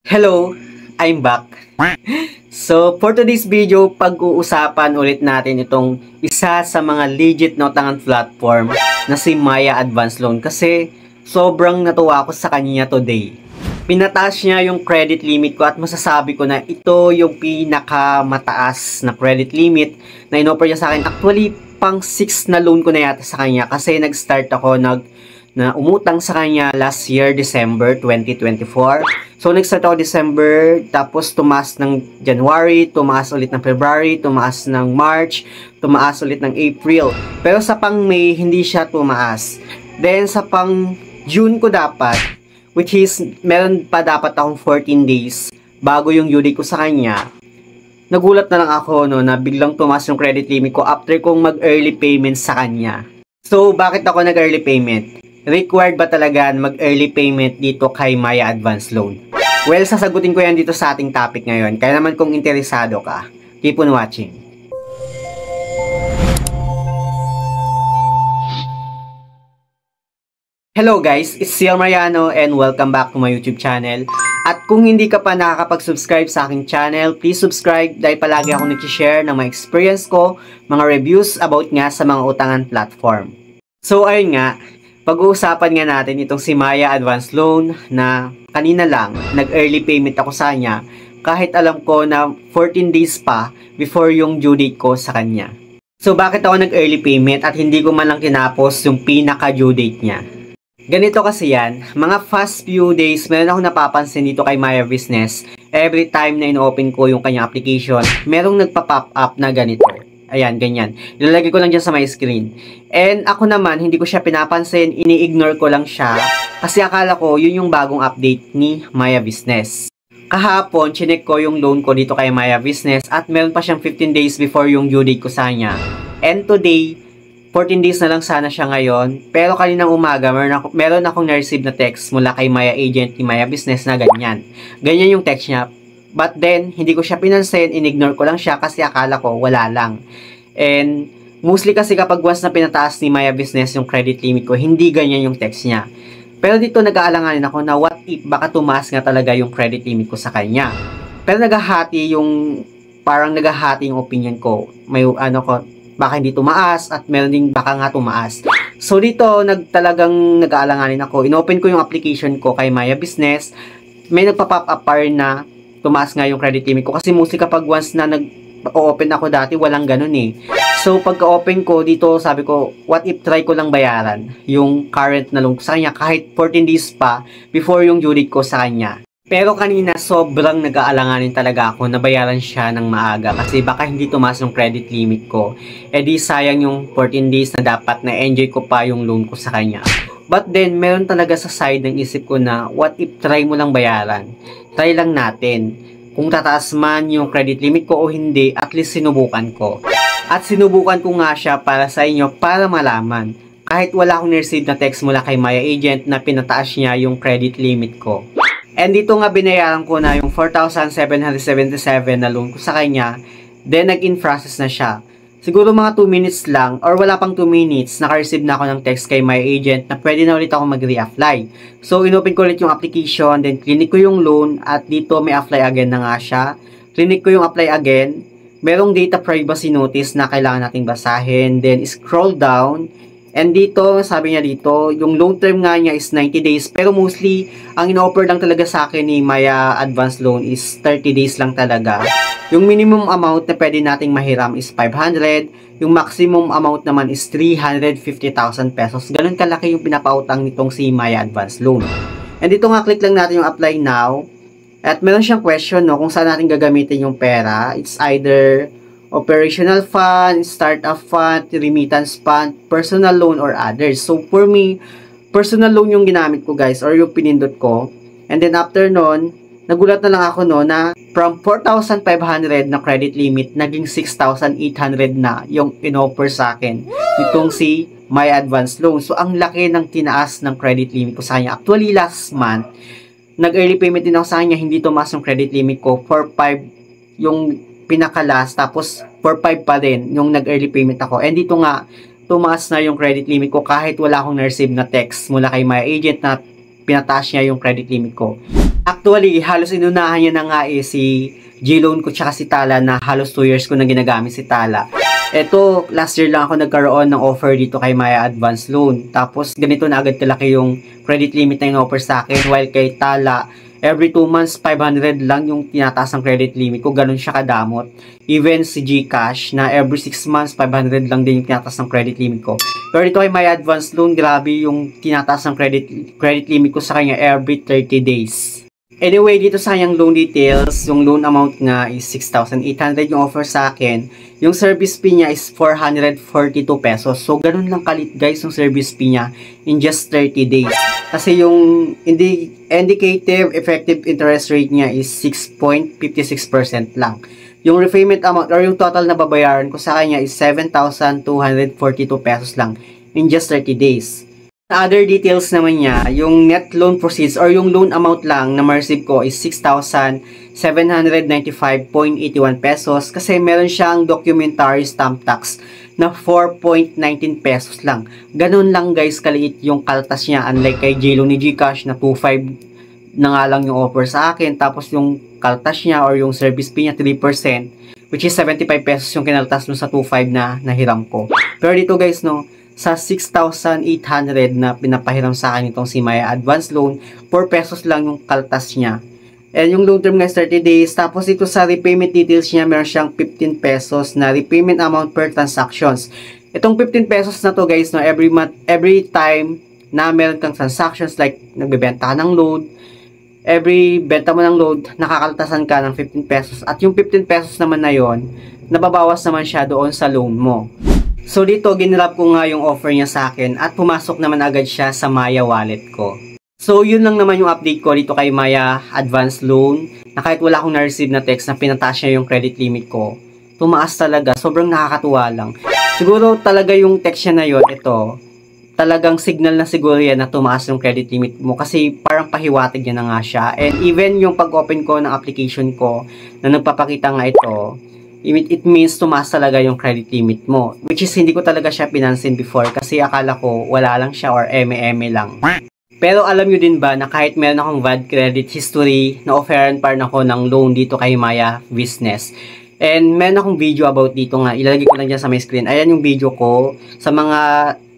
Hello, I'm back. So, for today's video, pag-uusapan ulit natin itong isa sa mga legit na utangan platform na si Maya Advance Loan kasi sobrang natuwa ako sa kanya today. Pinataas niya yung credit limit ko at masasabi ko na ito yung pinakamataas na credit limit na inoffer niya sa akin. Actually, pang 6 na loan ko na yata sa kanya kasi nag-start ako na umutang sa kanya last year, December 2024. So, nag-start ako December, tapos tumaas ng January, tumaas ulit ng February, tumaas ng March, tumaas ulit ng April. Pero sa pang May, hindi siya tumaas. Then, sa pang June ko dapat, which is, meron pa dapat akong 14 days bago yung due date ko sa kanya. Nagulat na lang ako na biglang tumaas yung credit limit ko after kong mag-early payment sa kanya. So, bakit ako nag-early payment? Required ba talaga mag-early payment dito kay Maya Advance Loan? Well, sasagutin ko yan dito sa ating topic ngayon. Kaya naman kung interesado ka, keep on watching. Hello guys, it's Ciel Mariano and welcome back to my YouTube channel. At kung hindi ka pa nakakapag-subscribe sa aking channel, please subscribe dahil palagi akong nag-share ng mga experience ko, mga reviews about nga sa mga utangan platform. So ayun nga, pag-uusapan nga natin itong si Maya Advance Loan na kanina lang nag-early payment ako sa kanya kahit alam ko na 14 days pa before yung due date ko sa kanya. So bakit ako nag-early payment at hindi ko man lang tinapos yung pinaka-due date niya? Ganito kasi yan, mga fast few days meron akong napapansin dito kay Maya Business. Every time na in-open ko yung kanyang application, merong nagpa-pop up na ganito. Ayan, ganyan. Ilalagay ko lang dyan sa my screen. And ako naman, hindi ko siya pinapansin, ini-ignore ko lang siya. Kasi akala ko, yun yung bagong update ni Maya Business. Kahapon, chinek ko yung loan ko dito kay Maya Business at meron pa siyang 15 days before yung due date ko sa kanya. And today, 14 days na lang sana siya ngayon. Pero kaninang umaga, meron akong na-receive na text mula kay Maya Agent ni Maya Business na ganyan. Ganyan yung text niya. But then, hindi ko siya pinansin, in-ignore ko lang siya kasi akala ko wala lang. And mostly kasi kapag once na pinataas ni Maya Business yung credit limit ko, hindi ganyan yung text niya. Pero dito nag-aalanganin ako na what if baka tumaas nga talaga yung credit limit ko sa kanya. Pero parang nagahati yung opinion ko. May baka hindi tumaas at meron din baka nga tumaas. So dito talagang nag-aalanganin ako. Inopen ko yung application ko kay Maya Business. May nagpa-pop up pa rin na tumaas nga yung credit limit ko kasi mostly kapag once na nag-open ako dati walang ganun eh. So pagka-open ko dito sabi ko what if try ko lang bayaran yung current na loan ko sa kanya kahit 14 days pa before yung due date ko sa kanya. Pero kanina sobrang nag-aalanganin talaga ako na bayaran siya ng maaga kasi baka hindi tumaas yung credit limit ko. Eh di sayang yung 14 days na dapat na enjoy ko pa yung loan ko sa kanya. But then, meron talaga sa side ng isip ko na, what if try mo lang bayaran? Try lang natin. Kung tataas man yung credit limit ko o hindi, at least sinubukan ko. At sinubukan ko nga siya para sa inyo para malaman. Kahit wala akong receive na text mula kay Maya Agent na pinataas niya yung credit limit ko. And dito nga binayaran ko na yung 4,777 na loan ko sa kanya. Then, nag-in process na siya. Siguro mga 2 minutes lang or wala pang 2 minutes, naka-receive na ako ng text kay my agent na pwede na ulit ako mag-reapply. So, inopen ko ulit yung application, then clinic ko yung loan at dito may apply again na nga siya. Clinic ko yung apply again. Merong data privacy notice na kailangan nating basahin. Then, scroll down. And dito, sabi niya dito, yung loan term nga niya is 90 days. Pero mostly, ang ino-offer lang talaga sa akin ni Maya Advance Loan is 30 days lang talaga. Yung minimum amount na pwede nating mahiram is 500. Yung maximum amount naman is 350,000 pesos. Ganun kalaki yung pinapautang nitong si Maya Advance Loan. And dito nga, click lang natin yung apply now. At meron siyang question kung saan natin gagamitin yung pera. It's either operational fund, startup fund, remittance fund, personal loan, or others. So, for me, personal loan yung ginamit ko guys, or yung pinindot ko. And then after nun, nagulat na lang ako na from 4,500 na credit limit, naging 6,800 na yung in-offer sa akin itong si Maya Advance Loan. So, ang laki ng tinaas ng credit limit ko sa kanya. Actually, last month, nag-early payment din ako sa kanya, hindi tumaas yung credit limit ko. 4,500 yung pinaka-last, tapos 4,500 pa din yung nag-early payment ako. And dito nga, tumaas na yung credit limit ko kahit wala akong na-receive na text mula kay my agent na pinataas niya yung credit limit ko. Actually, halos inunahan niya na nga si G-Loan ko tsaka si Tala na halos 2 years ko na ginagamit si Tala. Eto, last year lang ako nagkaroon ng offer dito kay Maya Advance Loan. Tapos, ganito na agad kalaki yung credit limit na yung offer sa akin. While kay Tala, every 2 months, 500 lang yung tinataas ng credit limit ko. Ganun siya kadamot. Even si GCash, na every 6 months, 500 lang din yung tinataas ng credit limit ko. Pero dito kay Maya Advance Loan, grabe yung tinataas ng credit limit ko sa kanya every 30 days. Anyway, dito sa kanyang loan details, yung loan amount nga is 6,800 yung offer sa akin. Yung service fee niya is 442 pesos. So, ganun lang kalit guys yung service fee niya in just 30 days. Kasi yung indicative effective interest rate niya is 6.56% lang. Yung repayment amount or yung total na babayaran ko sa kanya is 7,242 pesos lang in just 30 days. Other details naman niya, yung net loan proceeds or yung loan amount lang na ma-receive ko is 6,795.81 pesos kasi meron siyang documentary stamp tax na 4.19 pesos lang. Ganun lang guys kaliit yung kaltas niya, unlike kay J-Loan ni GCash na 2.5 na nga lang yung offer sa akin, tapos yung kaltas niya or yung service fee niya 3%, which is 75 pesos yung kinaltas dun sa 2.5 na nahiram ko. Pero dito guys no, sa 6,800 na pinapahiram sa akin itong si Maya Advance Loan, 4 pesos lang yung kaltas niya. And yung loan term guys 30 days. Tapos ito sa repayment details niya, meron siyang 15 pesos na repayment amount per transactions. Itong 15 pesos na to guys, no, every month, every time na meron kang transactions like nagbebenta ka ng load, every benta mo ng load, nakakaltasan ka ng 15 pesos. At yung 15 pesos naman na yon, nababawas naman siya doon sa loan mo. So dito, ginrab ko nga yung offer niya sa akin at pumasok naman agad siya sa Maya wallet ko. So yun lang naman yung update ko dito kay Maya Advance Loan, na kahit wala akong na-receive na text na pinataas niya yung credit limit ko, tumaas talaga, sobrang nakakatuwa lang. Siguro talaga yung text niya na yun, ito, talagang signal na siguro yan na tumaas yung credit limit mo kasi parang pahiwatig niya na nga siya. And even yung pag-open ko ng application ko na nagpapakita nga ito, it means tumaas talaga yung credit limit mo. Which is hindi ko talaga siya pinansin before kasi akala ko wala lang siya or eme-eme lang. Pero alam nyo din ba na kahit meron akong bad credit history, na-offeran pa rin ako ng loan dito kay Maya Business. And meron akong video about dito nga, ilalagay ko lang dyan sa my screen. Ayan yung video ko sa mga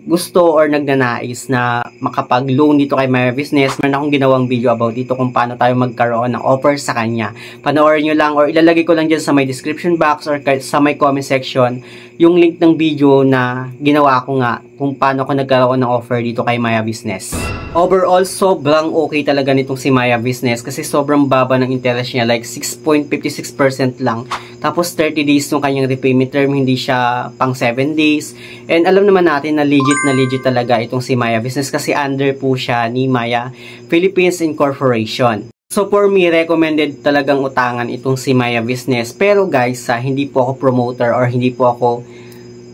gusto or nagnanais na makapag-loan dito kay Maya Business. Meron akong ginawang video about dito kung paano tayo magkaroon ng offer sa kanya. Panoorin nyo lang or ilalagay ko lang dyan sa my description box or sa my comment section yung link ng video na ginawa ko nga kung paano ako nagkaroon ng offer dito kay Maya Business. Overall, sobrang okay talaga nitong si Maya Business kasi sobrang baba ng interest niya, like 6.56% lang. Tapos 30 days yung kanyang repayment term, hindi siya pang 7 days. And alam naman natin na legit talaga itong si Maya Business kasi under po siya ni Maya Philippines Incorporation. So for me, recommended talagang utangan itong si Maya Business. Pero guys, hindi po ako promoter or hindi po ako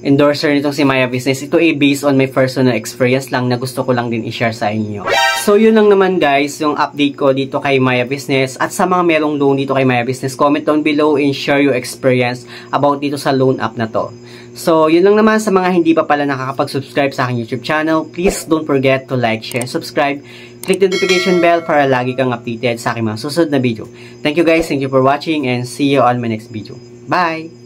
endorser nitong si Maya Business. Ito ay based on my personal experience lang na gusto ko lang din i-share sa inyo. So yun lang naman guys, yung update ko dito kay Maya Business. At sa mga merong loan dito kay Maya Business, comment down below and share your experience about dito sa loan app na to. So yun lang naman, sa mga hindi pa pala nakakapag-subscribe sa aking YouTube channel, please don't forget to like, share, subscribe. Click the notification bell para lagi kang updated sa aking mga susunod na video. Thank you guys, thank you for watching and see you on my next video. Bye!